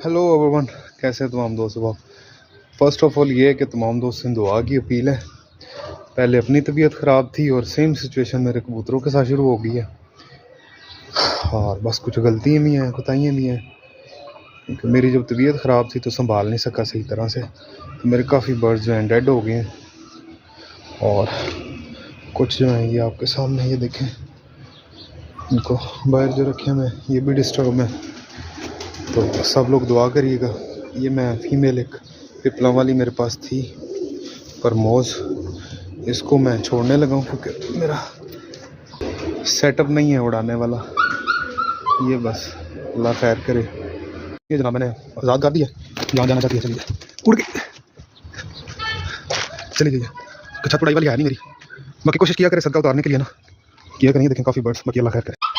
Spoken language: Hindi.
हेलो एवरीवन, कैसे हैं तमाम दोस्त। फर्स्ट ऑफ ऑल ये है कि तमाम दोस्तों से दुआ की अपील है। पहले अपनी तबीयत ख़राब थी और सेम सिचुएशन मेरे कबूतरों के साथ शुरू हो गई है और बस कुछ गलतियाँ भी हैं, कोताहियाँ भी हैं, क्योंकि मेरी जब तबीयत ख़राब थी तो संभाल नहीं सका सही तरह से, तो मेरे काफ़ी बर्ड्स जो हैं डेड हो गए हैं और कुछ जो हैं ये आपके सामने ये देखें, इनको बाहर जो रखे हैं ये भी डिस्टर्ब है। तो सब लोग दुआ करिएगा। ये मैं फ़ीमेल एक पिपला वाली मेरे पास थी परमोज़, इसको मैं छोड़ने लगा हूँ क्योंकि मेरा सेटअप नहीं है उड़ाने वाला। ये बस अल्लाह खैर करे। ये जनाब मैंने आज़ाद कर दिया, जहाँ जाना चाहती है चलिए, उड़ के चली जाइए। छत उड़ाई वाली है नहीं मेरी, बाकी कोशिश किया करे सदका उतारने के लिए ना, किया करेंगे। देखें काफ़ी बर्ड्स, बाकी अल्लाह खैर करे।